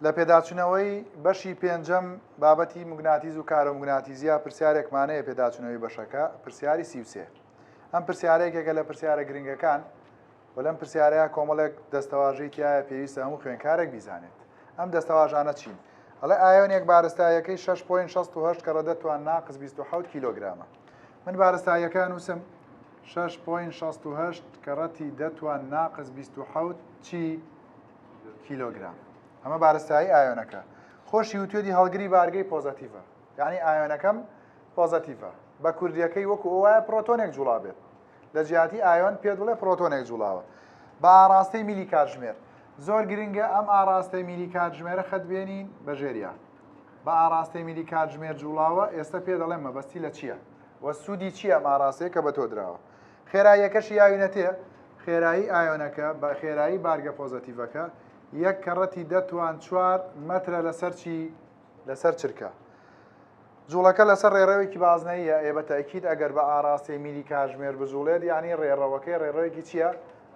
لە پێداچوونەوەی بەشی پێنجەم بابەتی موگناتیز و کارۆموگناتیزیە پرسیارێکمانەیە پێداچوونەوەی بەشەکە پرسیاری 33 ئەم پرسیارێکێکە لە پرسیارە گرنگەکان و لەم پرسیارەیە کۆمەڵێک دەستەواژەی تایە پێویستە هەموو خوێنکارێک بیزانێت ئەم دەستەواژانە چین ئەڵێ ئایۆنێک بارستایەکەی 6.68 کە ڕەدەتوان ناقص 27 کیلۆگرامە من بارستایەکە نووسم 6.68 کە ڕەتی دەتوان ناقص 27 چی کیلۆگرام ئەمە بارستایی ئایۆنەکە خۆشی وتێتی هەڵگری بارگەی پۆزەتیڤە یعنی ئایۆنەکەم پۆزەتیڤە بە کوردیەکەی وەکو ئەوایە پرۆتۆنێک جوڵا بێت لە جیاتی ئایۆن پێ دڵێ پرۆتۆنێک جوڵاوە بە ئاراستەی میلی کاتژمێر زۆر گرنگە ئەم ئاراستەی میلی کاتژمێرە خەتبێنین بە ژێریە بە ئاراستەی میلی کاتژمێر جوڵاوە ئێستا پێ دەڵێن مەبەستی لە چییە وە سوودی چییە ئەم ئاراستەیە کە بە تۆ درراوە خێراییەکەشی یاوینەتێ خێرایی ئایۆنەکە بە خێرایی بارگە پۆزەتیڤەکە یەک کە ڕەتی دەتوان 4 مەترە لەسەر چی لەسەر چرکە جوڵەکە لەسەر ڕێڕەوێکی بازنەیە ئێ بە تاکید ئەگەر بە ئاراستی میلی کاتژمێر بجوڵێت یعنی ڕێڕەوەکەی ڕێڕەوێکی چییە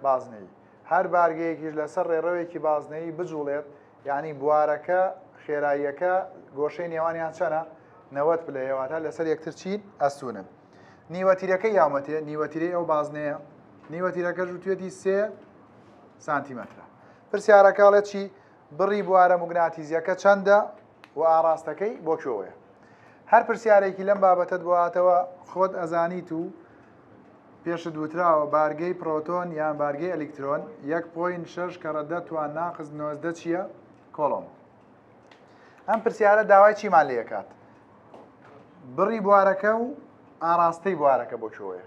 بازنەی هەر بارگەیەکیش لەسەر ڕێڕەوێکی بازنەی بجوڵێت یعنی بوارەکە خێراییەکە گۆشەی نێوانیان چەنە 90 پلەیەواتە لەسەر یەکتر چین ئەسوونن نیوەتیرەکەی یاومەتێ نیوەتیرەی ئەو بازنەیە نیوەتیرەکە ژووتێتی 3 سانتیمەترە پرسیارەکەڵێت چی بڕی بوارە موگناتیزیەکە چەندە و ئاراستەکەی بۆ کێوەیە هەر پرسیارێکی لەم بابەتت بۆهاتەوە خۆت ئەزانیت و پێشت دووتراوە بارگەی پرۆتۆن یان بارگەی ئەلکترۆن 1.6 کە ڕەدەتوان ناقص 90 چییە کۆڵۆم ئەم پرسیارە داوای چیمان لێ کات بڕی بوارەکە و ئاراستەی بوارەکە بۆ کێوەیە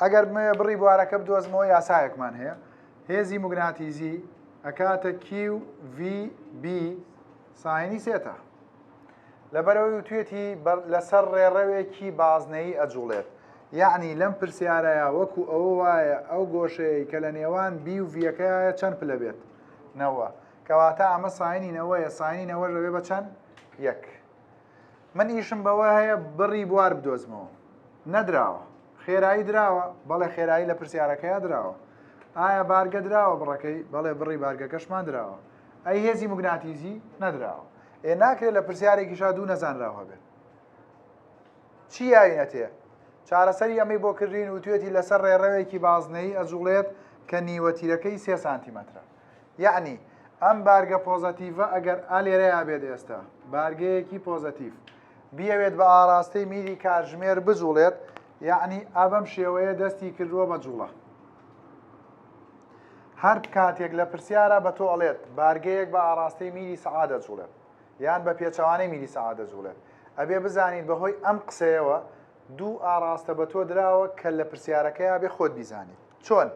ئەگەر بڕی بوارەکە بدۆزمەوە یاسایەکمان هەیە هێزی موگناتیزی ئەکاتە کیو VB ساینی سێتە لەبەرەوەی توێتی لەسەر ڕێڕەوێکی بازنەی ئەجوڵێت یعنی لەم پرسیارەیە وەکو ئەوە وایە ئەو گۆشەیە کە لە نێوان بی و ڤیەکەیە چەند پلە بێت نەوە کەواتە ئەمە ساینی نەوەیە ساینی نەوە ڕەوێ بە چەند یەک من ئیشم بەوە هەیە بڕی بوار بدۆزمەوە نەدراوە خێرایی دراوە بەڵێ خێرایی لە پرسیارەکەیە دراوە ئایا بارگە دراوە بڕەکەی بەڵێ بڕی بارگەکەشمان دراوە ئەی هێزی موگناتیزی نەدراوە ئێ ناکرێت لە پرسیارێکیشا دوو نەزانراوە بێت چی یاوینەتێ چارەسەری ئەمەی بۆ کردین و توێتی لەسەر ڕێڕەوێکی بازنەی ئەجوڵێت کە نیوەتیرەکەی 3 سانتیمەترە یعنی ئەم بارگە پۆزەتیڤە ئەگەر ئالێرەیە بێت ئێستا بارگەیەکی پۆزەتیڤ بیەوێت بە ئاراستەی میلی کاتژمێر بجوڵێت یعنی ئابەم شێوەیە دەستی کردووە بە جوڵە هەر کاتێک لە پرسیارە بە تۆ ئەڵێت بارگەیەک بە ئاراستەی میلی سەعات دەجوڵێت یان بە پێچەوانەی میلی سەعات دەجوڵێت ئەبێ بزانین بەهۆی ئەم قسەیەوە دوو ئاراستە بە تۆ دراوە کە لە پرسیارەکەیە بێ خۆت بیزانیت چۆن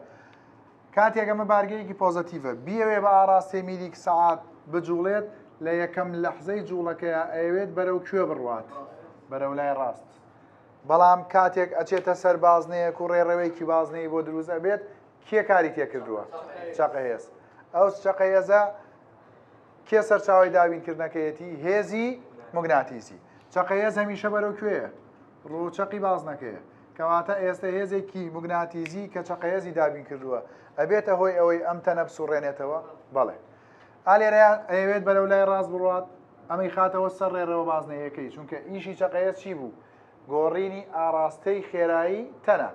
کاتێک ئەمە بارگەیەکی پۆزەتیڤە بیەوێ بە ئاراستەی میلی سەعات بجوڵێت لە یەکەم لەحزەی جوڵەکەیە ئەوێت بەرەو کوێ بڕوات بەرەو لای ڕاست بەڵام کاتێک ئەچێتە سەر بازنەیەک و ڕێڕەوەیکی بازنەی بۆ دروست ئەبێت کێ کاری تێکردووە چەقەهێز ئەو چەقەهێزە کێ سەرچاوی دابینکردنەکەیەتی هێزی موگناتیزی چەقەهێز هەمیشە بەرەو کوێیە ڕووچەقی بازنەکەیە کەواتە ئێستا هێزێکی موگناتیزی کە چەقەهێزی دابین کردووە ئەبێتە هۆی ئەوەی ئەم تەنە بسوڕێنێتەوە بەڵێ ئالێرەیان ئەوێت بەرەو لای ڕاست بڕوات ئەمەی خاتەوە سەر ڕێڕەوە بازنەیەکەی چونکە ئیشی چەقەهێز چی بوو گۆڕینی ئاراستەی خێرایی تەنە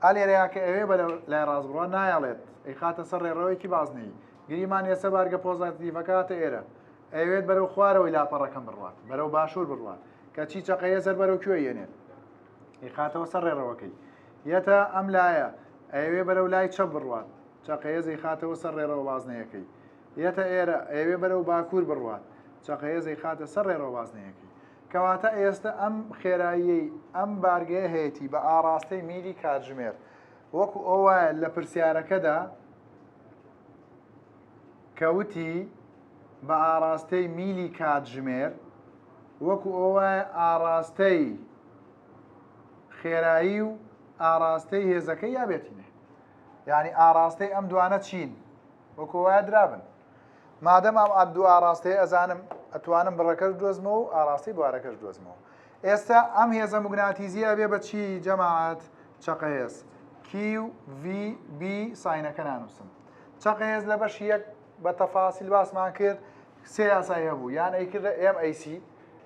ئالێرەیە کە ئەوێ بەرەو لای ڕاست بڕوات نایەڵێت ئەی خاتە سەر ڕێڕەوەیەکی بازنەی گریمان ێستا بارگە پۆزەتیڤەکاتە ئێرە ئەوێت بەرەو خوارەوەی لاپەڕەکەم بڕوات بەرەو باشوور بڕوات کەچی چەقەهێز سەر بەرەو کوێ یێنێت ئەی خاتەوە سەر ڕێڕەوەکەی یەتە ئەم لایە ئەوێ بەرەو لای چەپ بڕوات چەقەهێزی خاتەوە سەر ڕێڕەوە بازنەیەکەی یەتە ئێرە ئەوێ بەرەو باکوور بڕوات چەقەهێزی خاتە سەر ڕێڕەوە بازنەیەکەی کەواتە ئێستا ئەم خێراییەی ئەم بارگەیە هەیەی بە ئاراستەی میلی کاتژمێر وەکو ئەوە لە پرسیارەکەدا کەوتی بە ئاراستەی میلی کاتژمێر وەکو ئەوە ئاراستەی خێرایی و ئاراستەی هێزەکەی یابێتینێ یعنی ئاراستەی ئەم دوانە چین وەکو وایە درابن مادەم ئەم دوو ئاراستەیە ئەزانم ئەتوانم بڕەکەش دۆزمەوە و ئاراستی بوارەکەش دۆزمەوە ئێستا ئەم هێزە موگناتیزیە بێ بە چی جەماعەت چەقەهێز کیو VB ساینەکە نانووسم چەقەهێز لە بەش یەک بە تەفاسیل باسمان کرد سێ یاسای هەبوو یان ئەیکردە MAC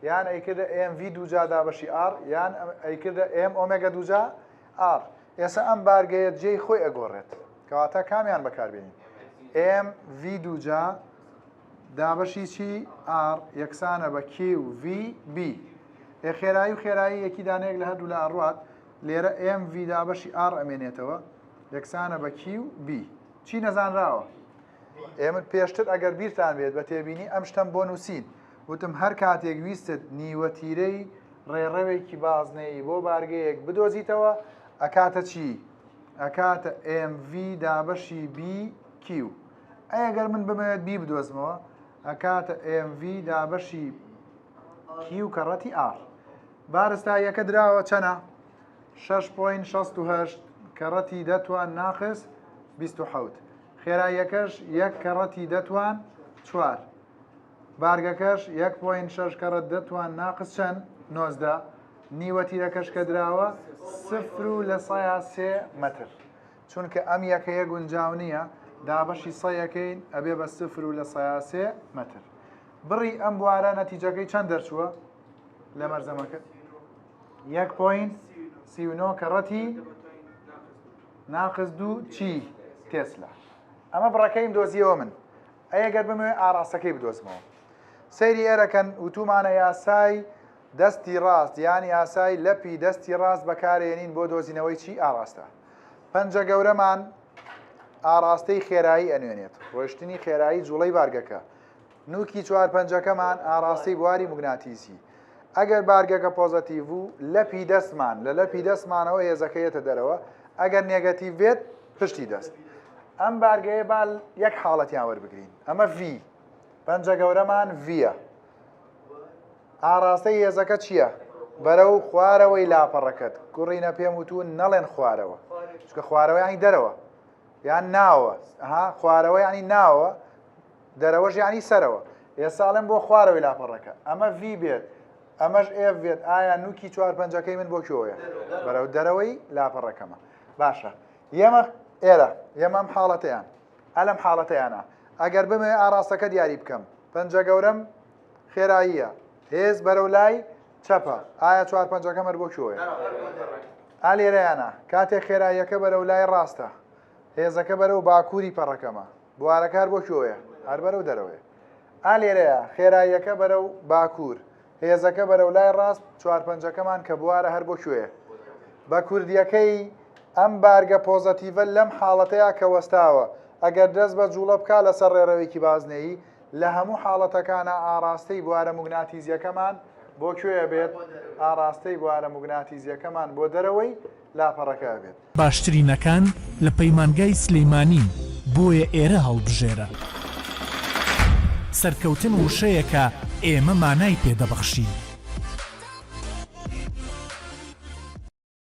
یان ئەیکردە MV دووجا دابەشی R یان ئەیکردە M ئۆمێگا دووجا R ئێستا ئەم بارگەیە جێی خۆی ئەگۆڕێت کەواتە کامیان بەکاربێنین MV دووجا دابەشی چی R یەکسانە بە QVB خێرایی و خێرایی یەکی دانەیەک لە هەردوو لە ئەڕوات لێرە MV دابەشی R ئەمێنێتەوە یەکسانە بە QB چی نەزانراوە ئێمە پێشتر ئەگەر بیرتان بێت بە تێبینی ئەم شتم بۆ نووسین وتم هەر کاتێک ویستت نیوەتیرەی ڕێڕەوێکی بازنەی بۆ بارگەیەک بدۆزیتەوە ئەکاتە چی؟ ئەکاتە MV دابەشی BQ ئەگەر من بمەوێت B بدۆزمەوە ئەکاتە MV دابەشی Q کەڕەتی R بارستاییەکە دراوە چەنە؟ 6.68 کەڕەتی دەتوان ناقص 27 خێراییەکەش 1 کەڕەتی دەتوان 4 بارگەکەش 1.6 کەڕەت دەتوان ناقص چەند 19 نیوەتیرەکەش کە دراوە 0.3 مەتر چونکە ئەم یەکەیە گونجاو نییە دابەشی سەیەکەین ئەبێ بە 0.3 مەتر بڕی ئەم بوارە نەتیجەکەی چەند دەرچووە لە مەرزەمەکە 1.39 کەڕەتی ناقص 2 چی تێسلا ئەمە بڕەکەیم دۆزیەوە من ئەگەر بمەوێت ئاراستەکەی بدۆزمەوە سەیری ئێرەکەن وتومانە یاسای دەستی ڕاست یان یاسای لەپی دەستی ڕاست بەکارێنین بۆ دۆزینەوەی چی ئاراستە پەنجە گەورەمان ئاراستەی خێرایی ئەنوێنێت ڕۆشتنی خێرایی جوڵەی بارگەکە نوکی چوار پەنجەکەمان ئاراستەی بواری موگناتیسی ئەگەر بارگەکە پۆزەتیڤ و لەپی دەستمان لە لەپی دەستمانەوە هێزەکەیەتە دەرەوە ئەگەر نێگەتیڤ بێت پشتی دەست ئەم بارگەیە با یەک حاڵەتیان وەربگرین ئەمە V پەنجە گەورەمان Vە ئاراستەی هێزەکە چییە؟ بەرەو خوارەوەی لاپەڕەکەت کوڕینە پێم وتون نەڵێن خوارەوە چکە خوارەوە ینی دەرەوە یان ناوە خوارەوە ینی ناوە دەرەوەش ینی سەرەوە ئێساڵێن بۆ خوارەوەی لاپەڕەکە ئەمە V بێت ئەمەش F بێت ئایا نوکی چوار پەنجەکەی من بۆ کۆیە بەرەو دەرەوەی لاپەڕەکەمە باشە ئێمە ئێرە ئێمەم حاڵەتەیان ئەلەم حاڵەتەیانە ئەگەر بمێ ئاراستەکە دیاری بکەم پەنجە گەورەم خێراییە هێز بەرەو لای چەپە ئایا چوار پەنجەکە مەر بۆ کۆیە ئالێرەیانە کاتێک خێراییەکە بەرەو لای ڕاستە هێزەکە بەرەو باکووری پەڕەکەمە بوارەکار بۆ کۆیە هەر بەرەو دەرەوەی ئالێرەیە خێراییەکە بەرەو باکوور هێزەکە بەرەو لای ڕاست چوار پەنجەکەمان کە بوارە هەر بۆ کوێیە بە کوردیەکەی ئەم بارگە پۆزەتیڤە لەم حاڵەتەیە کە وەستاوە ئەگەر دەست بە جوڵە بکا لەسەر ڕێڕەوێکی بازنەیی لە هەموو حاڵەتەکانە ئاراستەی بوارە موگناتیزیەکەمان بۆ کوێیە بێت ئاراستەی بوارە موگناتیزیەکەمان بۆ دەرەوەی لاپەڕەکە بێت باشترینەکان لە پەیمانگای سلەیمانی بۆیە ئێرە هەڵبژێرە سەرکەوتن وشەیەکە ئێمە مانای پێدەبەخشین